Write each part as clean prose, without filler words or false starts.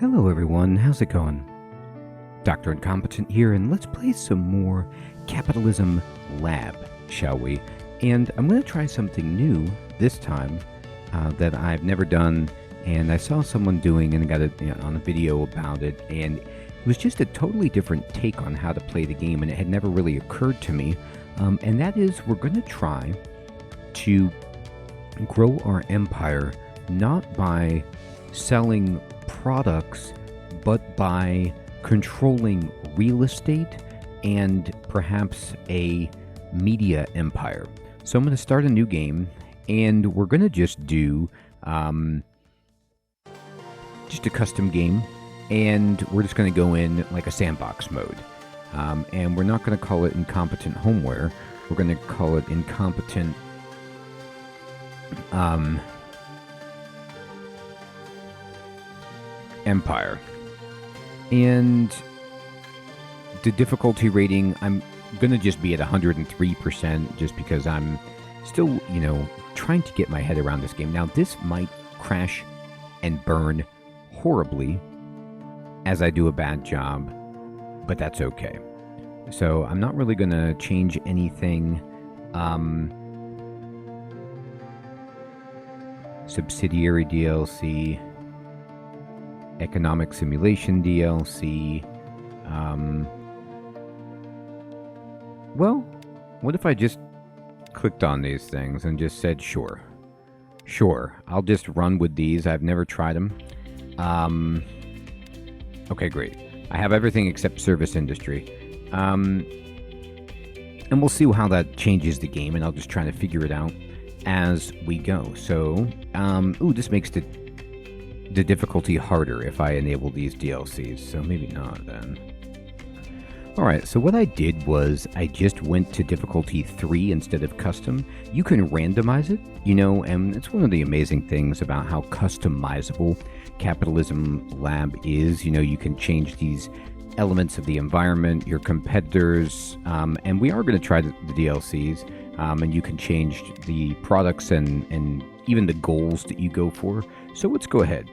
Hello everyone, how's it going? Dr. Incompetent here, and let's play some more Capitalism Lab, shall we? And I'm going to try something new this time that I've never done, and I saw someone doing and I got on a video about it, and it was just a totally different take on how to play the game, and it had never really occurred to me. And that is, we're going to try to grow our empire not by selling products, but by controlling real estate and perhaps a media empire. So I'm going to start a new game, and we're going to just do just a custom game, and we're just going to go in like a sandbox mode. And we're not going to call it Incompetent Homeware. We're going to call it Incompetent Empire. And the difficulty rating, I'm going to just be at 103% just because I'm still, trying to get my head around this game. Now, this might crash and burn horribly as I do a bad job, but that's okay. So I'm not really going to change anything. Subsidiary DLC, economic simulation DLC. Well, what if I just clicked on these things and just said, sure, I'll just run with these. I've never tried them. Okay, great. I have everything except service industry. And we'll see how that changes the game, and I'll just try to figure it out as we go. So, this makes the difficulty harder if I enable these DLCs, so maybe not then. Alright, so what I did was I just went to difficulty 3 instead of custom. You can randomize it, and it's one of the amazing things about how customizable Capitalism Lab is. You can change these elements of the environment, your competitors, and we are going to try the DLCs, and you can change the products and even the goals that you go for. So let's go ahead.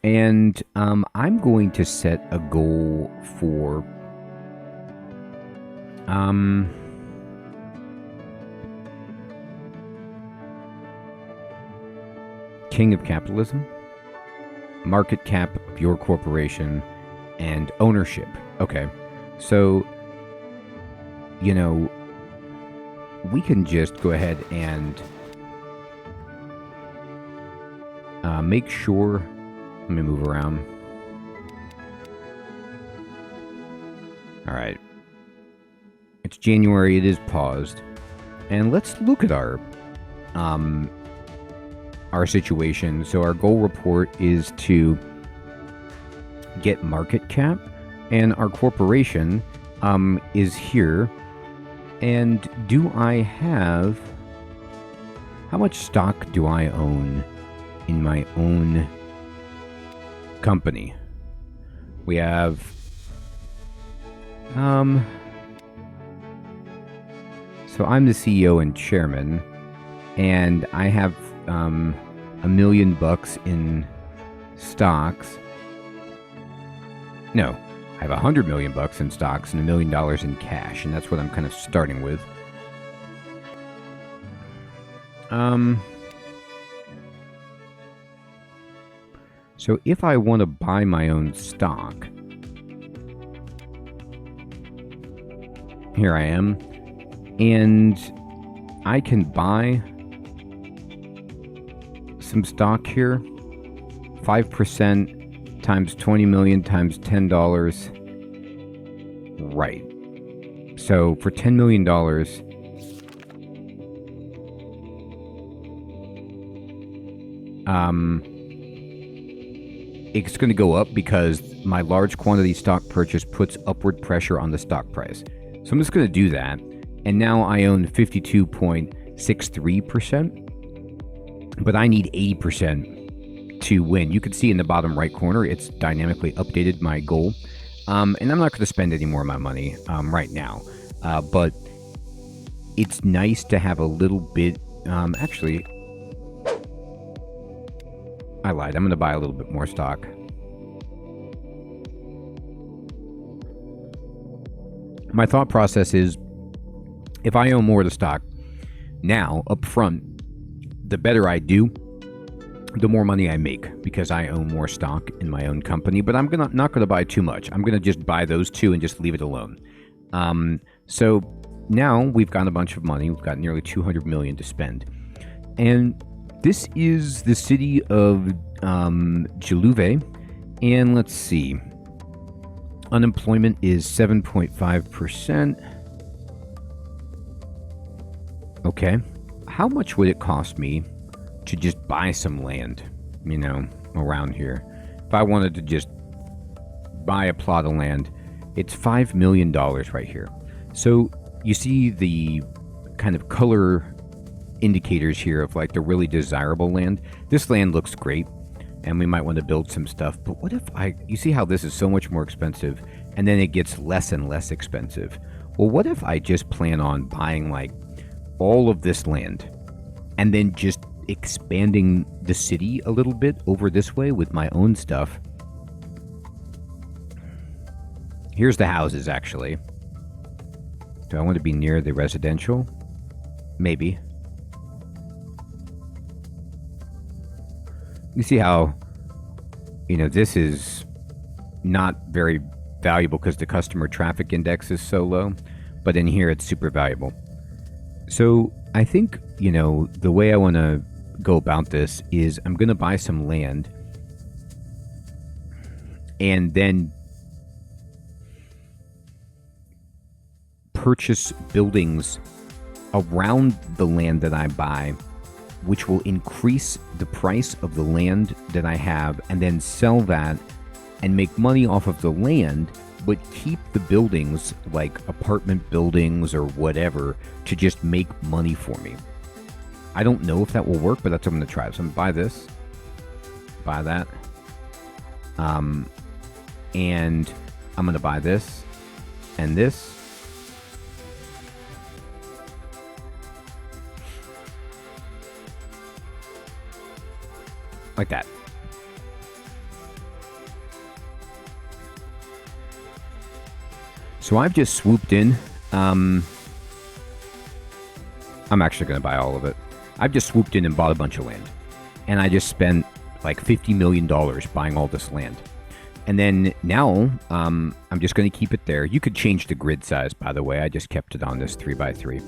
And I'm going to set a goal for King of Capitalism, market cap of your corporation, and ownership. Okay, so we can just go ahead and make sure. Let me move around. All right. It's January. It is paused. And let's look at our situation. So our goal report is to get market cap, and our corporation is here. And do I have... How much stock do I own in my own company? We have so I'm the CEO and chairman, and I have $1 million in stocks. No, I have $100 million in stocks and $1 million in cash, and that's what I'm kind of starting with. So if I want to buy my own stock, here I am, and I can buy some stock here, 5% times 20 million times $10, right. So for $10 million, it's going to go up because my large quantity stock purchase puts upward pressure on the stock price. So I'm just going to do that. And now I own 52.63%, but I need 80% to win. You can see in the bottom right corner, it's dynamically updated my goal. And I'm not going to spend any more of my money right now. But it's nice to have a little bit, actually, I lied. I'm going to buy a little bit more stock. My thought process is, if I own more of the stock now, up front, the better I do, the more money I make, because I own more stock in my own company. But I'm not going to buy too much. I'm going to just buy those two and just leave it alone. So now we've got a bunch of money. We've got nearly 200 million to spend. And this is the city of Jiluve. And let's see. Unemployment is 7.5%. Okay. How much would it cost me to just buy some land, you know, around here? If I wanted to just buy a plot of land, it's $5 million right here. So you see the kind of color indicators here of like the really desirable land. This land looks great, and we might want to build some stuff. But what if you see how this is so much more expensive, and then it gets less and less expensive? Well, what if I just plan on buying like all of this land and then just expanding the city a little bit over this way with my own stuff? Here's the houses, actually. Do I want to be near the residential? Maybe. You see how, you know, this is not very valuable because the customer traffic index is so low, but in here it's super valuable. So I think, you know, the way I want to go about this is I'm going to buy some land and then purchase buildings around the land that I buy, which will increase the price of the land that I have, and then sell that and make money off of the land, but keep the buildings, like apartment buildings or whatever, to just make money for me. I don't know if that will work, but that's what I'm going to try. So I'm going to buy this, buy that, and I'm going to buy this and this. Like that. So I've just swooped in. I'm actually going to buy all of it. I've just swooped in and bought a bunch of land. And I just spent like $50 million buying all this land. And then now I'm just going to keep it there. You could change the grid size, by the way. I just kept it on this 3x3.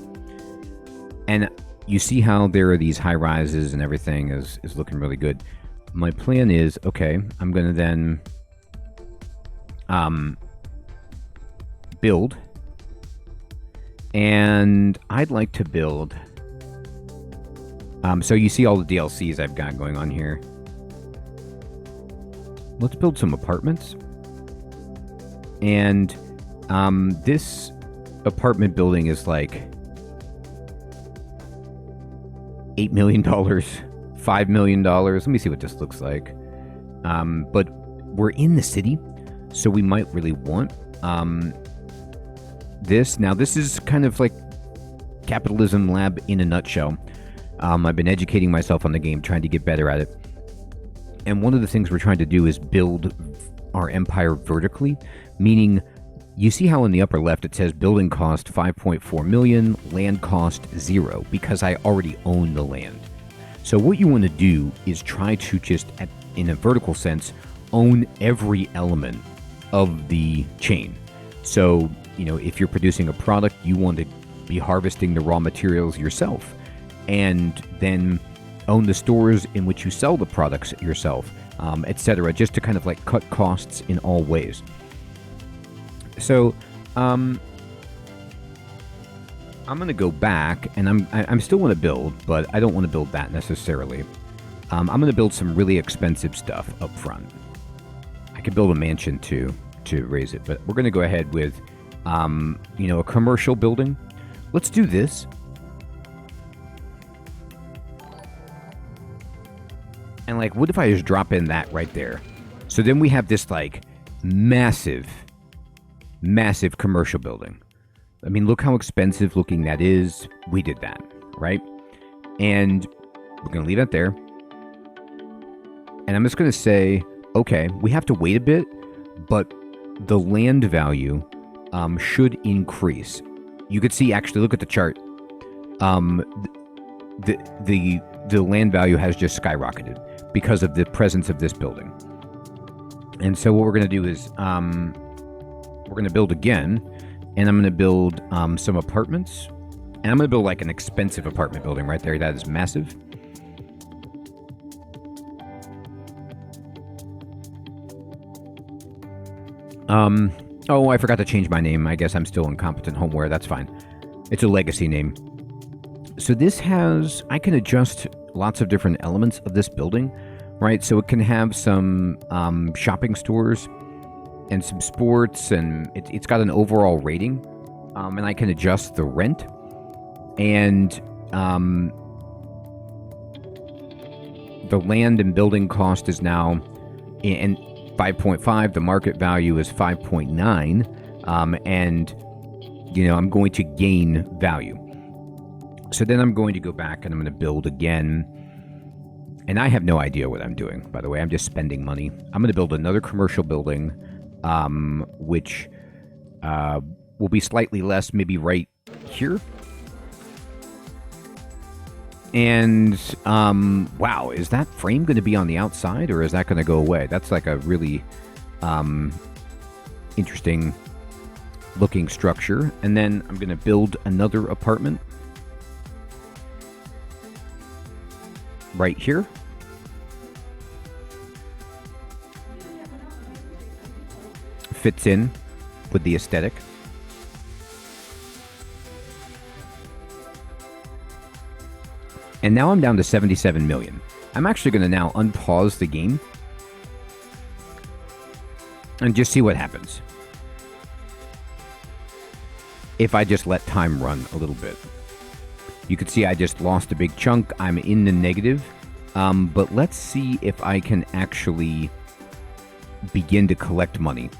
And you see how there are these high rises and everything is looking really good. My plan is, okay, I'm going to then build. And I'd like to build. So you see all the DLCs I've got going on here. Let's build some apartments. And this apartment building is like $8 million, $5 million. Let me see what this looks like. But we're in the city, so we might really want this. Now, this is kind of like Capitalism Lab in a nutshell. I've been educating myself on the game, trying to get better at it. And one of the things we're trying to do is build our empire vertically, meaning you see how in the upper left it says building cost 5.4 million, land cost 0, because I already own the land. So what you want to do is try to just, in a vertical sense, own every element of the chain. So, you know, if you're producing a product, you want to be harvesting the raw materials yourself, and then own the stores in which you sell the products yourself, etc., just to kind of like cut costs in all ways. So, I'm going to go back, and I'm still want to build, but I don't want to build that necessarily. I'm going to build some really expensive stuff up front. I could build a mansion too to raise it, but we're going to go ahead with, you know, a commercial building. Let's do this. And like, what if I just drop in that right there? So then we have this like massive commercial building. I mean, look how expensive looking that is. We did that, right? And we're going to leave it there. And I'm just going to say, okay, we have to wait a bit, but the land value should increase. You could see, actually, look at the chart. The land value has just skyrocketed because of the presence of this building. And so what we're going to do is we're going to build again, and I'm going to build some apartments. And I'm going to build like an expensive apartment building right there. That is massive. Oh, I forgot to change my name. I guess I'm still Incompetent Homeware. That's fine. It's a legacy name. So this has, I can adjust lots of different elements of this building, right? So it can have some shopping stores and some sports, and it's got an overall rating. And I can adjust the rent. And the land and building cost is now in 5.5. The market value is 5.9. And, you know, I'm going to gain value. So then I'm going to go back and I'm going to build again. And I have no idea what I'm doing, by the way. I'm just spending money. I'm going to build another commercial building, which will be slightly less, maybe right here. And, wow, is that frame going to be on the outside, or is that going to go away? That's like a really interesting looking structure. And then I'm going to build another apartment right here. Fits in with the aesthetic. And now I'm down to 77 million. I'm actually going to now unpause the game and just see what happens if I just let time run a little bit. You can see I just lost a big chunk. I'm in the negative. But let's see if I can actually begin to collect money.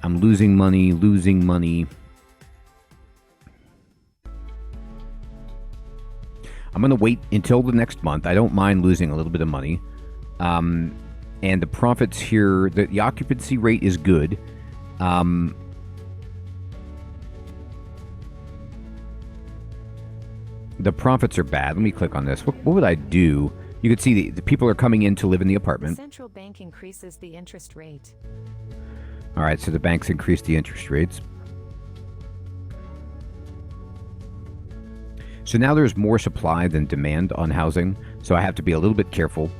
I'm losing money, losing money. I'm going to wait until the next month. I don't mind losing a little bit of money. And the profits here, the occupancy rate is good. The profits are bad. Let me click on this. What would I do? You can see the people are coming in to live in the apartment. The central bank increases the interest rate. All right, so the banks increase the interest rates. So now there's more supply than demand on housing, so I have to be a little bit careful.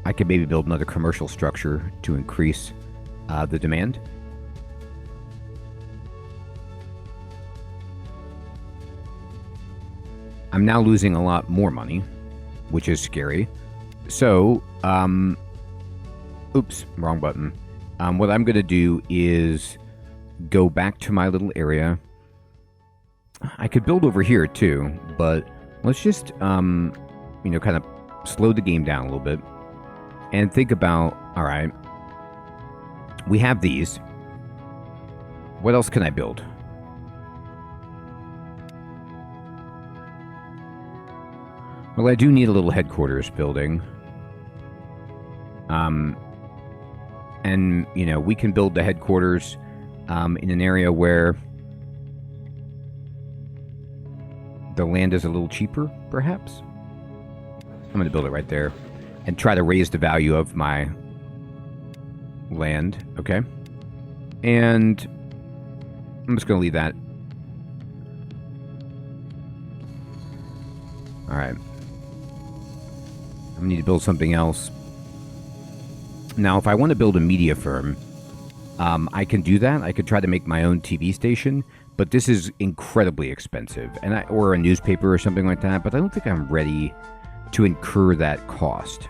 I could maybe build another commercial structure to increase the demand. I'm now losing a lot more money, which is scary. So, oops, wrong button. What I'm going to do is go back to my little area. I could build over here too, but let's just, kind of slow the game down a little bit and think about, all right, we have these. What else can I build? Well, I do need a little headquarters building. And, we can build the headquarters in an area where the land is a little cheaper, perhaps. I'm going to build it right there and try to raise the value of my land, okay? And I'm just going to leave that. All right. I need to build something else. Now, if I want to build a media firm, I can do that. I could try to make my own TV station, but this is incredibly expensive, or a newspaper or something like that. But I don't think I'm ready to incur that cost.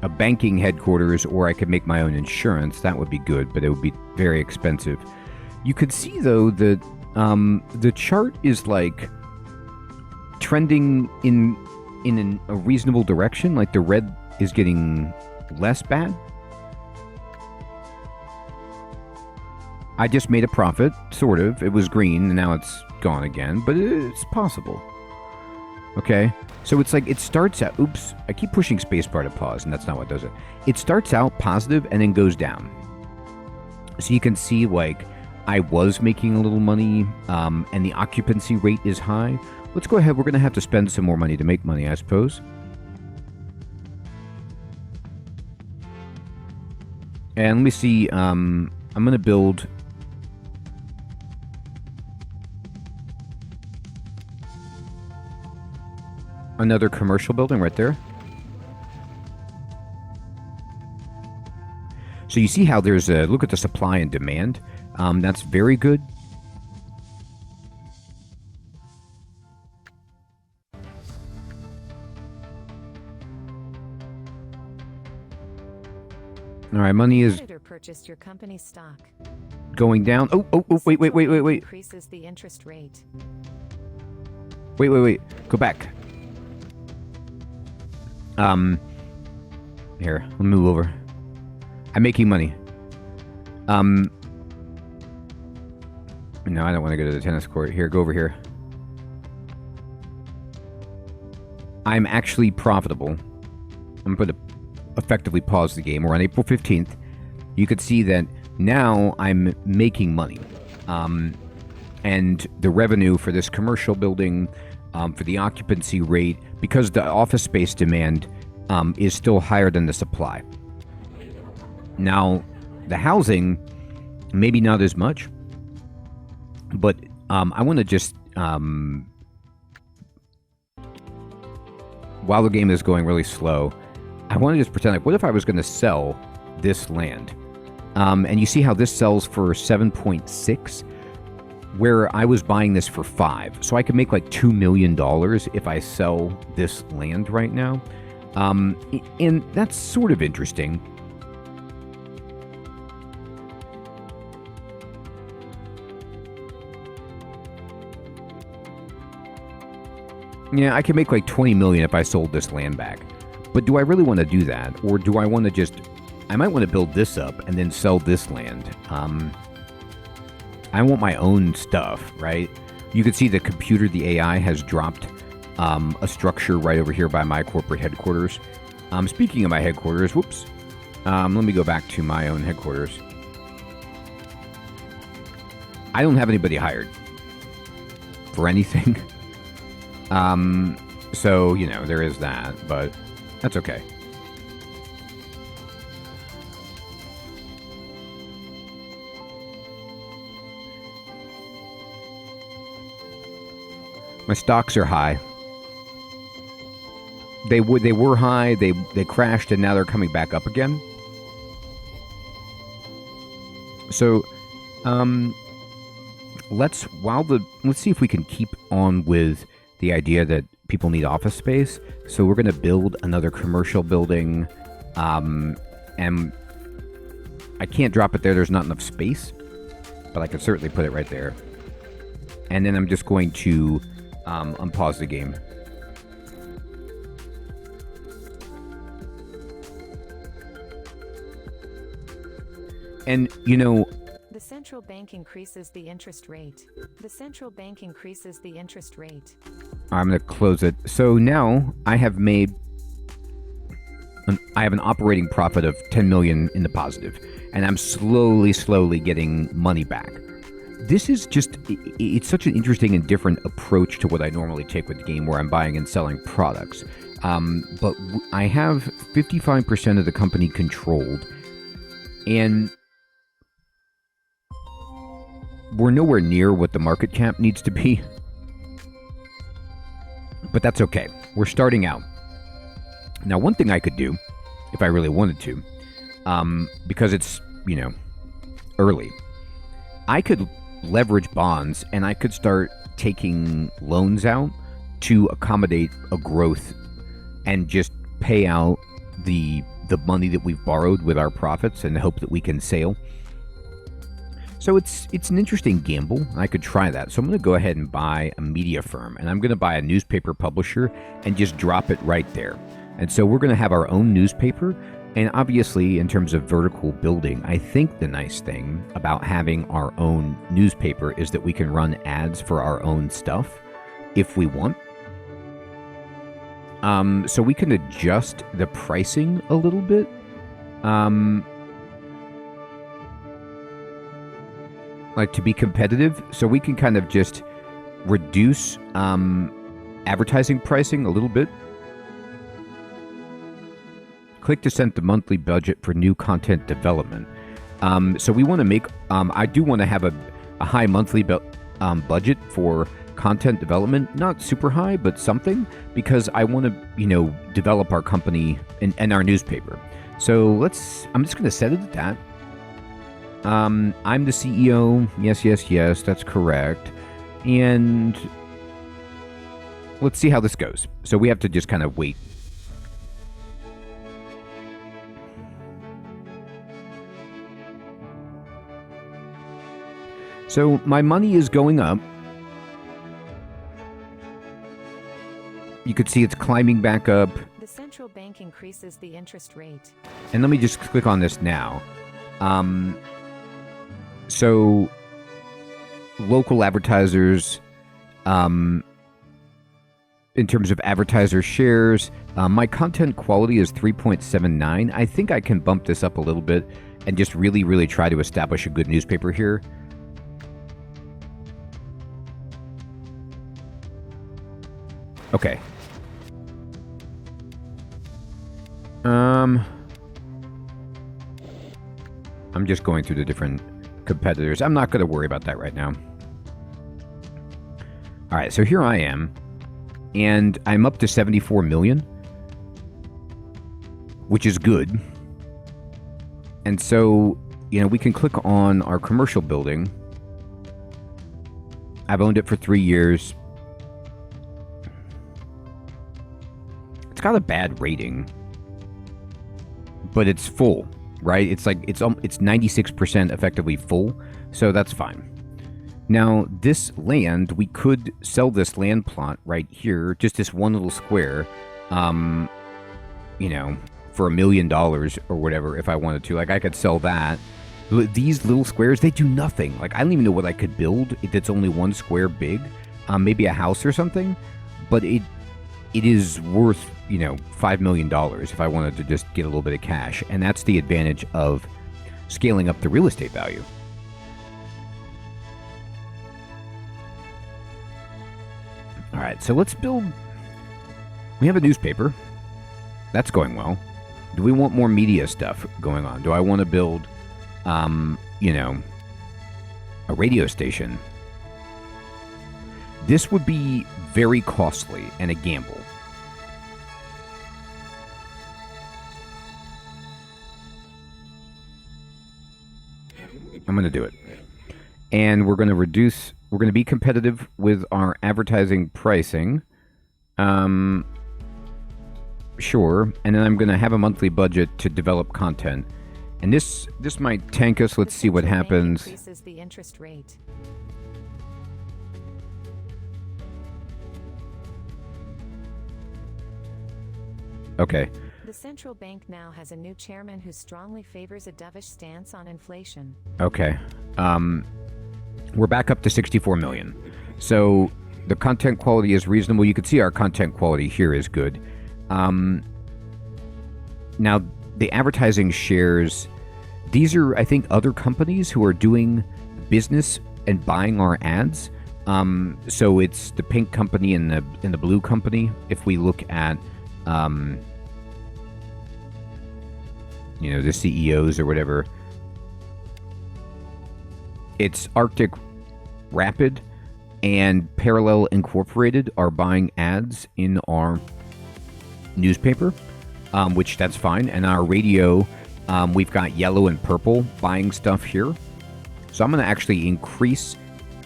A banking headquarters, or I could make my own insurance. That would be good, but it would be very expensive. You could see though that the chart is like trending in a reasonable direction. Like the red is getting less bad. I just made a profit, sort of. It was green and now it's gone again, but it's possible. Okay, so it's like it starts out. Oops, I keep pushing spacebar to pause, and that's not what does it. It starts out positive and then goes down. So you can see like I was making a little money, and the occupancy rate is high. Let's go ahead. We're going to have to spend some more money to make money, I suppose. And let me see. I'm going to build another commercial building right there. So you see how there's a look at the supply and demand. That's very good. All right, money is purchased your company's stock. Going down. Oh, wait. Increases the interest rate. Wait. Go back. Here, let me move over. I'm making money. No, I don't want to go to the tennis court. Here, go over here. I'm actually profitable. I'm going to effectively pause the game. We're on April 15th. You could see that now I'm making money. And the revenue for this commercial building, for the occupancy rate, because the office space demand is still higher than the supply. Now, the housing, maybe not as much, but I want to just, while the game is going really slow, I want to just pretend like, what if I was going to sell this land? And you see how this sells for 7.6, where I was buying this for 5. So I could make like $2 million if I sell this land right now. And that's sort of interesting. Yeah, I could make like 20 million if I sold this land back. But do I really want to do that? Or do I want to just... I might want to build this up and then sell this land. I want my own stuff, right? You can see the computer, the AI, has dropped a structure right over here by my corporate headquarters. Speaking of my headquarters, whoops. Let me go back to my own headquarters. I don't have anybody hired for anything. So, you know, there is that, but that's okay. My stocks are high. They were high, they crashed, and now they're coming back up again. So, let's see if we can keep on with the idea that people need office space. So we're going to build another commercial building, and I can't drop it there. There's not enough space, but I can certainly put it right there. And then I'm just going to unpause the game. And, you know... The central bank increases the interest rate. The central bank increases the interest rate. I'm going to close it. So now I have made... I have an operating profit of 10 million in the positive. And I'm slowly getting money back. This is just... It's such an interesting and different approach to what I normally take with the game, where I'm buying and selling products. But I have 55% of the company controlled. And... we're nowhere near what the market cap needs to be. But that's okay. We're starting out. Now, one thing I could do, if I really wanted to, because it's, you know, early, I could leverage bonds and I could start taking loans out to accommodate a growth and just pay out the money that we've borrowed with our profits and hope that we can sail. So it's an interesting gamble. I could try that. So I'm going to go ahead and buy a media firm, and I'm going to buy a newspaper publisher and just drop it right there. And so we're going to have our own newspaper. And obviously, in terms of vertical building, I think the nice thing about having our own newspaper is that we can run ads for our own stuff if we want. So we can adjust the pricing a little bit. Like to be competitive. So we can kind of just reduce advertising pricing a little bit. Click to set the monthly budget for new content development. So we want to make, I do want to have a high monthly budget for content development, not super high, but something, because I want to, develop our company and our newspaper. So I'm just going to set it at that. I'm the CEO. Yes, that's correct. And let's see how this goes. So we have to just kind of wait. So my money is going up. You could see it's climbing back up. The central bank increases the interest rate. And let me just click on this now. So local advertisers, in terms of advertiser shares, my content quality is 3.79. I think I can bump this up a little bit and just really, really try to establish a good newspaper here. Okay. I'm just going through the different competitors. I'm not going to worry about that right now. All right, so here I am, and I'm up to 74 million, which is good. And so, we can click on our commercial building. I've owned it for 3 years. It's got a bad rating, but it's full, right? It's like it's 96% effectively full, so that's fine. Now, this land, we could sell this land plot right here, just this one little square, for $1 million or whatever if I wanted to. Like, I could sell that. These little squares, they do nothing. Like, I don't even know what I could build if it's only one square big. Maybe a house or something, but it is worth, $5 million if I wanted to just get a little bit of cash. And that's the advantage of scaling up the real estate value. All right, so let's build. We have a newspaper. That's going well. Do we want more media stuff going on? Do I want to build, a radio station? This would be very costly and a gamble. I'm going to do it. And we're going to be competitive with our advertising pricing. Sure. And then I'm going to have a monthly budget to develop content. And this might tank us. Let's see what happens. Increases the interest rate. Okay. The central bank now has a new chairman who strongly favors a dovish stance on inflation. Okay. We're back up to 64 million. So the content quality is reasonable. You can see our content quality here is good. Now, the advertising shares, these are, I think, other companies who are doing business and buying our ads. So it's the pink company and the blue company. If we look at, the CEOs or whatever, it's Arctic Rapid and Parallel Incorporated are buying ads in our newspaper, which that's fine. And our radio, we've got Yellow and Purple buying stuff here. So I'm going to actually increase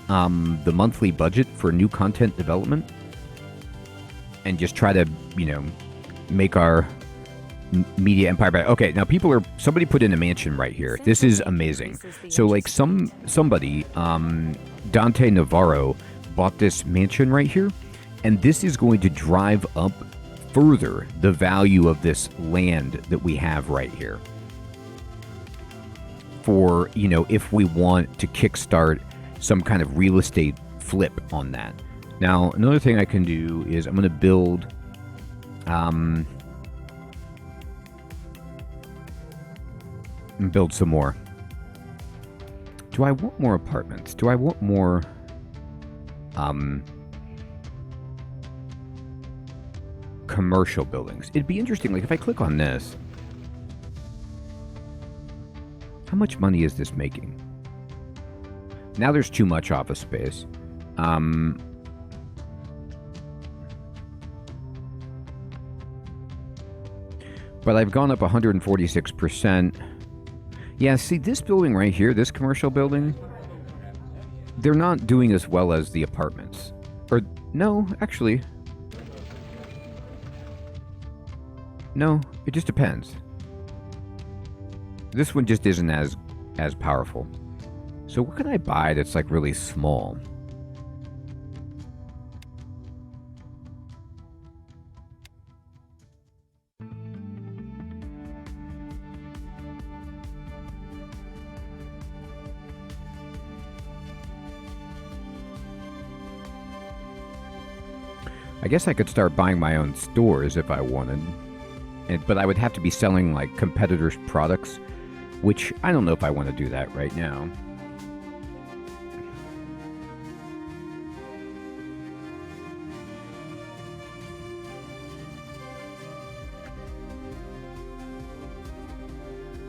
the monthly budget for new content development and just try to, make our media empire better. Okay, now somebody put in a mansion right here. This is amazing. So like somebody, Dante Navarro bought this mansion right here, and this is going to drive up further the value of this land that we have right here. For, if we want to kickstart some kind of real estate flip on that. Now, another thing I can do is I'm going to build And build some more. Do I want more apartments? Do I want more commercial buildings? It'd be interesting, like if I click on this, how much money is this making? Now there's too much office space. But I've gone up 146%. Yeah, see, this building right here, this commercial building, they're not doing as well as the apartments. Or, no, actually. No, it just depends. This one just isn't as powerful. So what can I buy that's like really small? I guess I could start buying my own stores if I wanted. But I would have to be selling like competitors' products, which I don't know if I want to do that right now.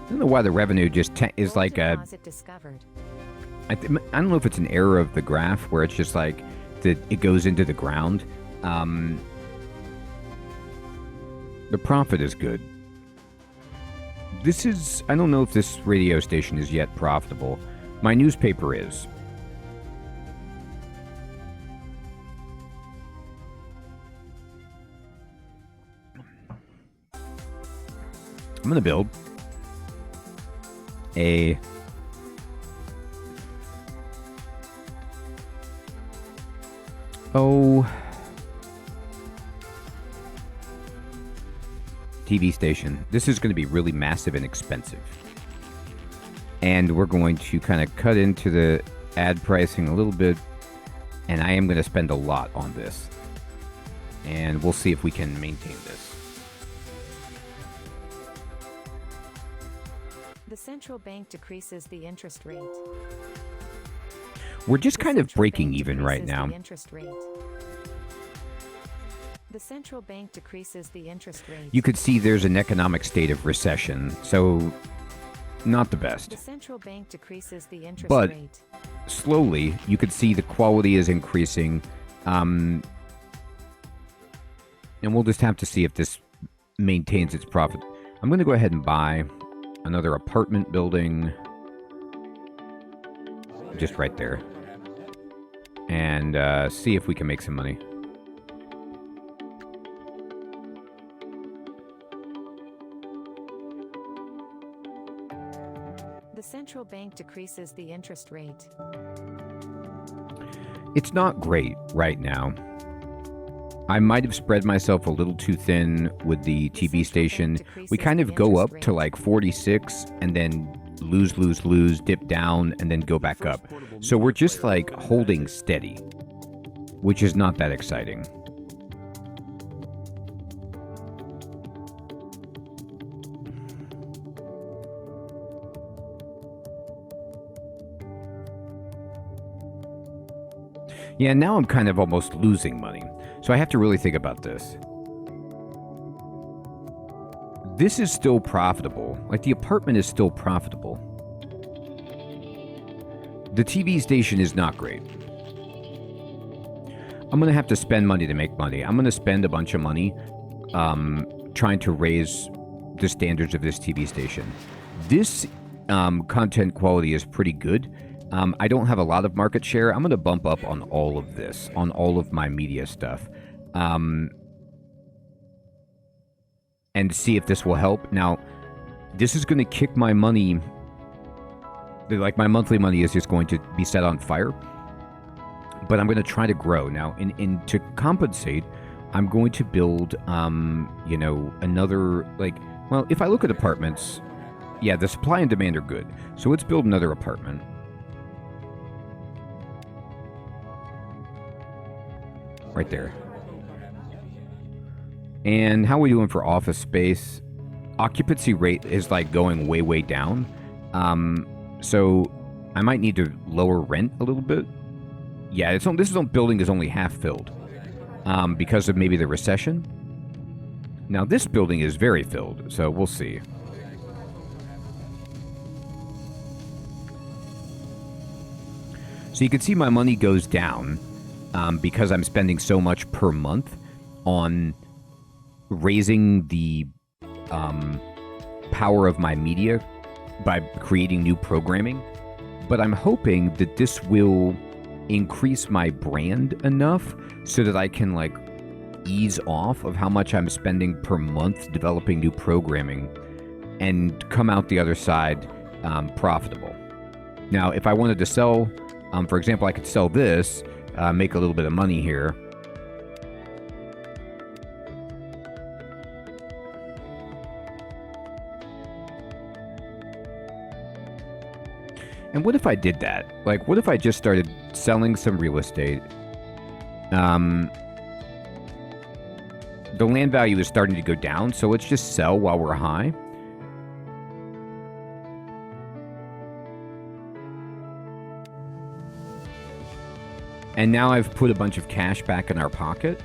I don't know why the revenue just is like a... I don't know if it's an error of the graph where it's just like that it goes into the ground. The profit is good. This is... I don't know if this radio station is yet profitable. My newspaper is. I'm going to build a... TV station. This is going to be really massive and expensive. And we're going to kind of cut into the ad pricing a little bit. And I am going to spend a lot on this. And we'll see if we can maintain this. The central bank decreases the interest rate. We're just kind of breaking even right now. The central bank decreases the interest rate. You could see there's an economic state of recession, so not the best. The central bank decreases the interest but rate. Slowly, you could see the quality is increasing. And we'll just have to see if this maintains its profit. I'm going to go ahead and buy another apartment building just right there. And see if we can make some money. The central bank decreases the interest rate. It's not great right now. I might have spread myself a little too thin with the TV station. We kind of go up to like 46 and then lose, dip down, and then go back up. So we're just like holding steady, which is not that exciting. Yeah, now I'm kind of almost losing money. So I have to really think about this. This is still profitable. Like, the apartment is still profitable. The TV station is not great. I'm going to have to spend money to make money. I'm going to spend a bunch of money trying to raise the standards of this TV station. This content quality is pretty good. I don't have a lot of market share. I'm going to bump up on all of this, on all of my media stuff. And see if this will help. Now, this is going to kick my money. Like, my monthly money is just going to be set on fire. But I'm going to try to grow. Now, to compensate, I'm going to build, you know, another, like, well, if I look at apartments, yeah, the supply and demand are good. So let's build another apartment. Right there. And how are we doing for office space? Occupancy rate is like going way, way down. So I might need to lower rent a little bit. Yeah, this building is only half filled because of maybe the recession. Now this building is very filled, so we'll see. So you can see my money goes down because I'm spending so much per month on raising the power of my media by creating new programming. But I'm hoping that this will increase my brand enough so that I can like ease off of how much I'm spending per month developing new programming and come out the other side profitable. Now, if I wanted to sell, for example, I could sell this, make a little bit of money here. And what if I did that? Like, what if I just started selling some real estate? The land value is starting to go down, so let's just sell while we're high. And now I've put a bunch of cash back in our pocket,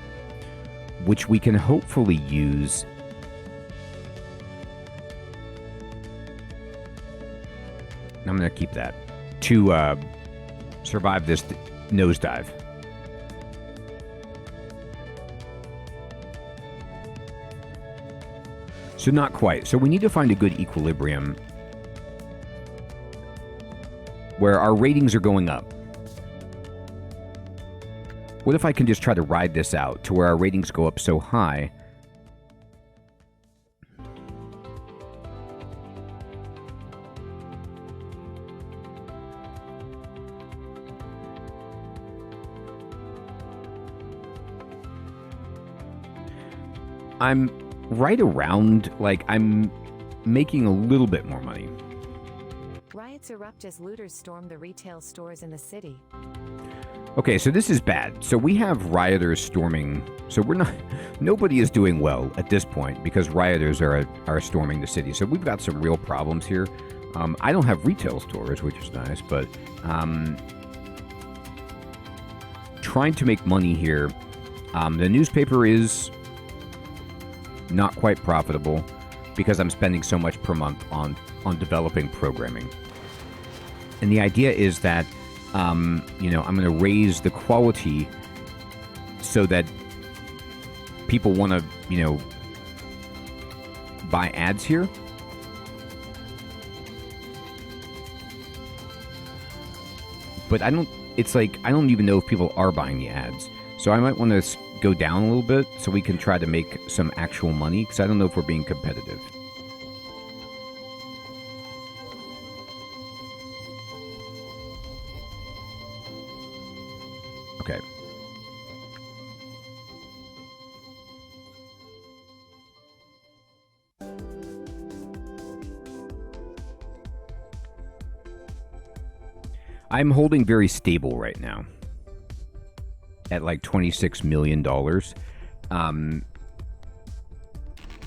which we can hopefully use I'm going to keep that to survive this nosedive. So not quite. So we need to find a good equilibrium where our ratings are going up. What if I can just try to ride this out to where our ratings go up so high? I'm right around, like, I'm making a little bit more money. Riots erupt as looters storm the retail stores in the city. Okay, so this is bad. So we have rioters storming. So nobody is doing well at this point because rioters are storming the city. So we've got some real problems here. I don't have retail stores, which is nice, but trying to make money here. The newspaper is not quite profitable because I'm spending so much per month on developing programming. And the idea is that, I'm going to raise the quality so that people want to, buy ads here. But I don't even know if people are buying the ads. So I might want to go down a little bit so we can try to make some actual money, because I don't know if we're being competitive. Okay. I'm holding very stable right now at like $26 million.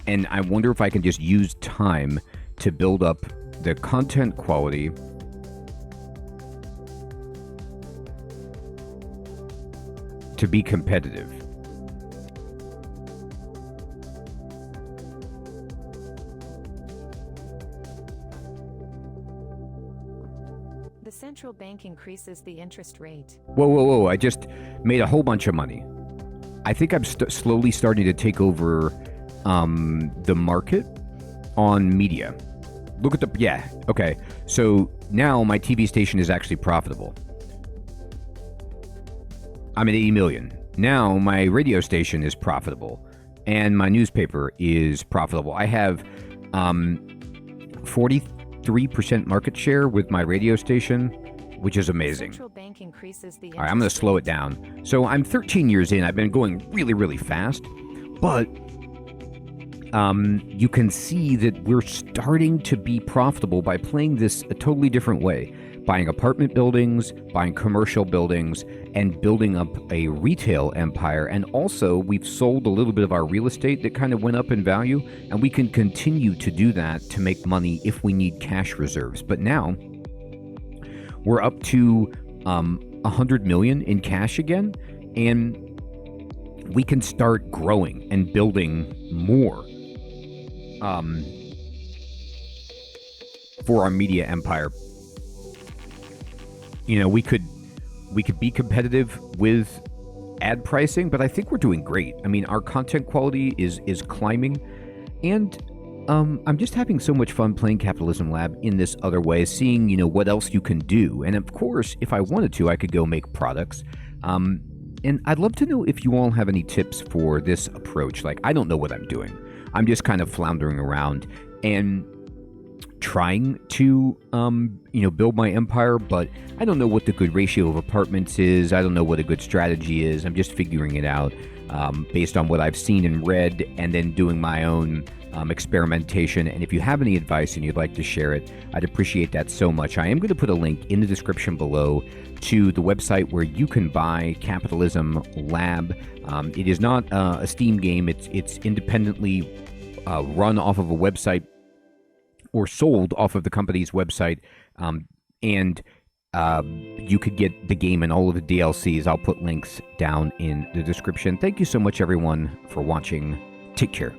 And I wonder if I can just use time to build up the content quality to be competitive. The central bank increases the interest rate. Whoa. I just made a whole bunch of money. I think I'm slowly starting to take over the market on media. Look at okay. So now my TV station is actually profitable. I'm at 80 million. Now my radio station is profitable and my newspaper is profitable. I have 43% market share with my radio station, which is amazing. Central bank increases the All right, I'm going to slow it down. So I'm 13 years in. I've been going really, really fast, but you can see that we're starting to be profitable by playing this a totally different way, buying apartment buildings, buying commercial buildings, and building up a retail empire. And also, we've sold a little bit of our real estate that kind of went up in value, and we can continue to do that to make money if we need cash reserves. But now, we're up to 100 million in cash again, and we can start growing and building more for our media empire. You know, we could be competitive with ad pricing, but I think we're doing great. I mean, our content quality is climbing, and I'm just having so much fun playing Capitalism Lab in this other way, seeing, you know, what else you can do. And of course, if I wanted to, I could go make products. And I'd love to know if you all have any tips for this approach. Like, I don't know what I'm doing. I'm just kind of floundering around and trying to, build my empire, but I don't know what the good ratio of apartments is. I don't know what a good strategy is. I'm just figuring it out based on what I've seen and read, and then doing my own experimentation. And if you have any advice and you'd like to share it, I'd appreciate that so much. I am going to put a link in the description below to the website where you can buy Capitalism Lab. It is not a Steam game. It's independently run off of a website or sold off of the company's website. And you could get the game and all of the DLCs. I'll put links down in the description. Thank you so much, everyone, for watching. Take care.